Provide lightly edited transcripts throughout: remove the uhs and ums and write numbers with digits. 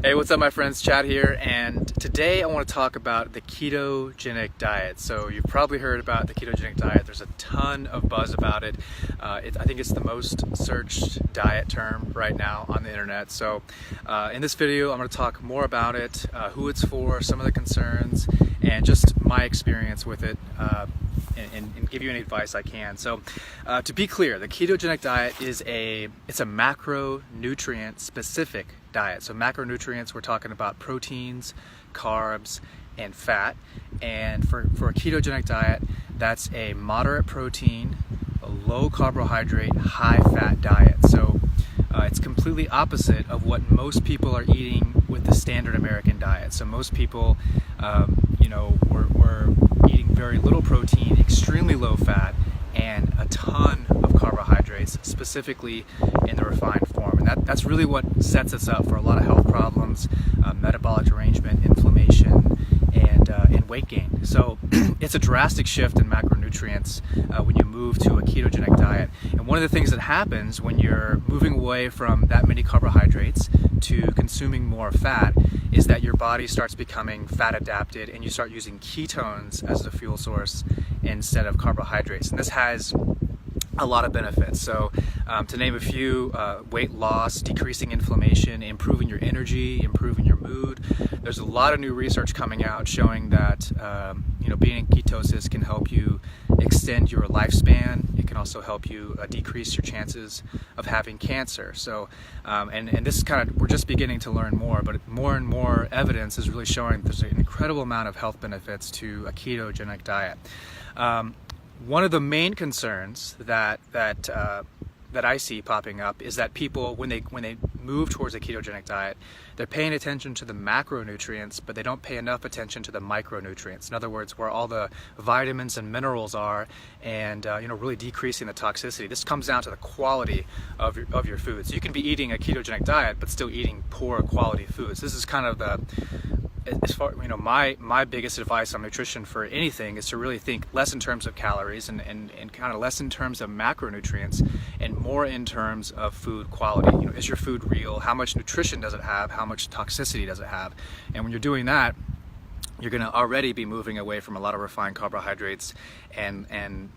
Hey, what's up my friends, Chad here, and today I want to talk about the ketogenic diet. So you've probably heard about the ketogenic diet. There's a ton of buzz about it. I think it's the most searched diet term right now on the internet. So in this video I'm going to talk more about it, who it's for, some of the concerns, and just my experience with it, and give you any advice I can. So to be clear, the ketogenic diet it's a macronutrient specific diet. So macronutrients, we're talking about proteins, carbs, and fat. And for a ketogenic diet, that's a moderate protein, a low carbohydrate, high fat diet. So it's completely opposite of what most people are eating with the standard American diet. So most people, we're eating very little protein, extremely low fat, and a ton of carbohydrates, specifically in the refined form. And that's really what sets us up for a lot of health problems, metabolic derangement, inflammation, and weight gain. So it's a drastic shift in macronutrients when you move to a ketogenic diet. And one of the things that happens when you're moving away from that many carbohydrates to consuming more fat is that your body starts becoming fat adapted, and you start using ketones as a fuel source instead of carbohydrates. And this has a lot of benefits. So to name a few, weight loss, decreasing inflammation, improving your energy, improving your mood. There's a lot of new research coming out showing that being in ketosis can help you extend your lifespan. It can also help you decrease your chances of having cancer. So and this is we're just beginning to learn more, but more and more evidence is really showing there's an incredible amount of health benefits to a ketogenic diet. One of the main concerns that I see popping up is that people, when they move towards a ketogenic diet, they're paying attention to the macronutrients, but they don't pay enough attention to the micronutrients. In other words, where all the vitamins and minerals are, and really decreasing the toxicity. This comes down to the quality of your food. So you can be eating a ketogenic diet, but still eating poor quality foods. This is kind of as far, my biggest advice on nutrition for anything is to really think less in terms of calories and kind of less in terms of macronutrients and more in terms of food quality. Is your food real? How much nutrition does it have? How much toxicity does it have? And when you're doing that, you're going to already be moving away from a lot of refined carbohydrates and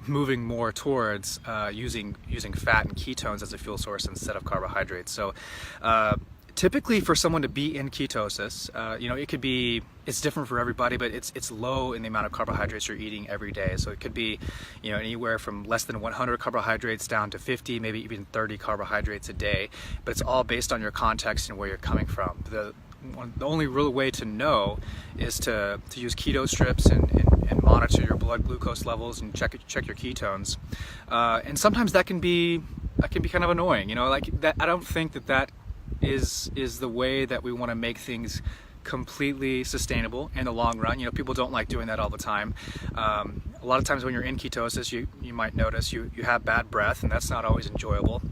moving more towards using fat and ketones as a fuel source instead of carbohydrates. So typically for someone to be in ketosis, it's different for everybody, but it's low in the amount of carbohydrates you're eating every day. So it could be, anywhere from less than 100 carbohydrates down to 50, maybe even 30 carbohydrates a day. But it's all based on your context and where you're coming from. The only real way to know is to use keto strips and monitor your blood glucose levels and check your ketones. And sometimes that can be kind of annoying. That I don't think that is the way that we want to make things completely sustainable in the long run. People don't like doing that all the time. A lot of times when you're in ketosis, you might notice you have bad breath, and that's not always enjoyable.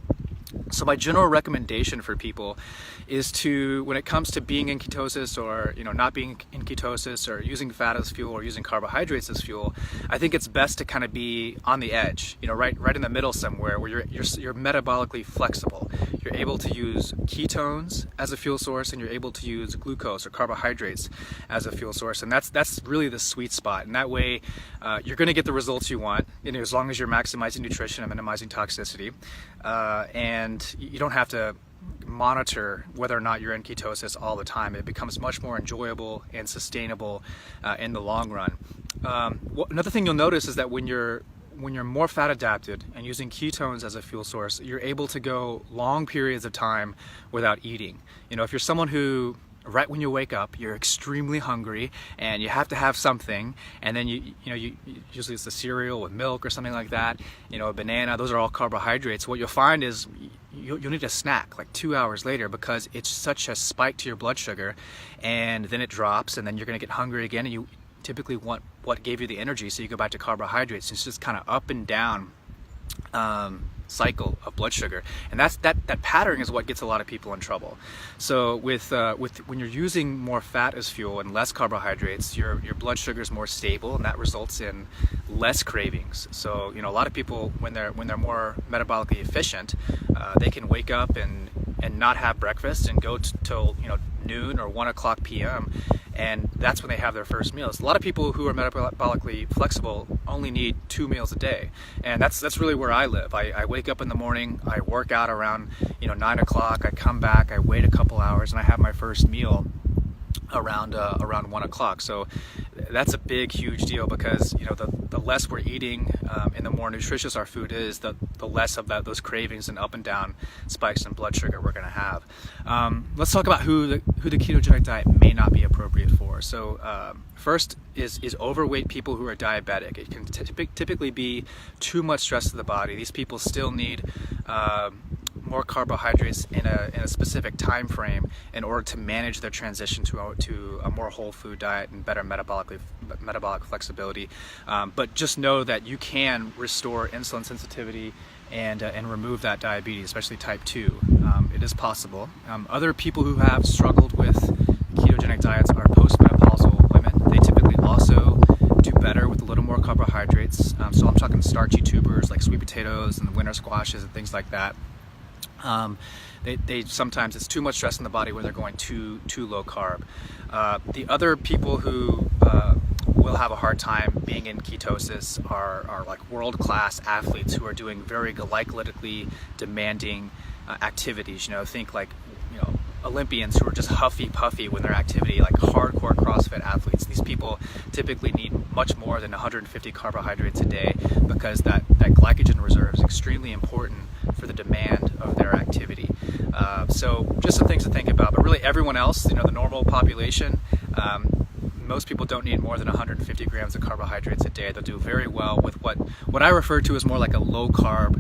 So my general recommendation for people is to, when it comes to being in ketosis or not being in ketosis or using fat as fuel or using carbohydrates as fuel, I think it's best to kind of be on the edge, right in the middle somewhere where you're metabolically flexible. You're able to use ketones as a fuel source, and you're able to use glucose or carbohydrates as a fuel source, and that's really the sweet spot. And that way, you're going to get the results you want, as long as you're maximizing nutrition and minimizing toxicity, and you don't have to monitor whether or not you're in ketosis all the time. It becomes much more enjoyable and sustainable in the long run. Another thing you'll notice is that when you're more fat adapted and using ketones as a fuel source, you're able to go long periods of time without eating. If you're someone who, right when you wake up, you're extremely hungry and you have to have something, and then you usually it's the cereal with milk or something like that, a banana, those are all carbohydrates. What you'll find is you'll need a snack like 2 hours later, because it's such a spike to your blood sugar, and then it drops, and then you're going to get hungry again, and you typically want what gave you the energy, so you go back to carbohydrates. It's just kind of up and down cycle of blood sugar, and that pattern is what gets a lot of people in trouble. So with when you're using more fat as fuel and less carbohydrates, your blood sugar is more stable, and that results in less cravings. So a lot of people, when they're more metabolically efficient, they can wake up and and not have breakfast and go till noon or 1 o'clock p.m. and that's when they have their first meals. A lot of people who are metabolically flexible only need 2 meals a day, and that's really where I live. I wake up in the morning, I work out around 9 o'clock, I come back, I wait a couple hours, and I have my first meal around 1 o'clock. So that's a huge deal, because the less we're eating and the more nutritious our food is, the less of those cravings and up and down spikes in blood sugar we're going to have. Let's talk about who the ketogenic diet may not be appropriate for. So first is overweight people who are diabetic. It can typically be too much stress to the body. These people still need more carbohydrates in a specific time frame in order to manage their transition to a more whole food diet and better metabolic flexibility. But just know that you can restore insulin sensitivity and remove that diabetes, especially type 2. It is possible. Other people who have struggled with ketogenic diets are postmenopausal women. They typically also do better with a little more carbohydrates. So I'm talking starchy tubers like sweet potatoes and winter squashes and things like that. They sometimes it's too much stress in the body when they're going too low carb. The other people who will have a hard time being in ketosis are like world-class athletes who are doing very glycolytically demanding activities. Think like Olympians who are just huffy puffy when their activity, like hardcore CrossFit athletes. These people typically need much more than 150 carbohydrates a day, because that glycogen reserve is extremely important for the demand of their activity. So just some things to think about. But really everyone else, the normal population, most people don't need more than 150 grams of carbohydrates a day. They'll do very well with what I refer to as more like a low carb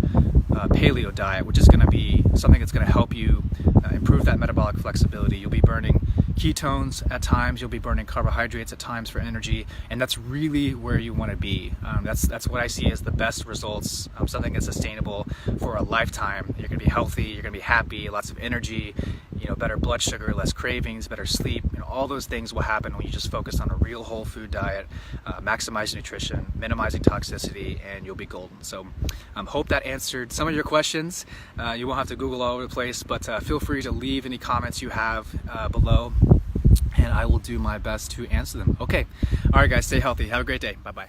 paleo diet, which is going to be something that's going to help you improve that metabolic flexibility. You'll be burning ketones at times, you'll be burning carbohydrates at times for energy, and that's really where you want to be. That's what I see as the best results, something that's sustainable for a lifetime. You're going to be healthy, you're going to be happy, lots of energy, better blood sugar, less cravings, better sleep. All those things will happen when you just focus on a real whole food diet, maximizing nutrition, minimizing toxicity, and you'll be golden. So hope that answered some of your questions. You won't have to Google all over the place, but feel free to leave any comments you have below, and I will do my best to answer them. Okay. All right, guys, stay healthy. Have a great day. Bye-bye.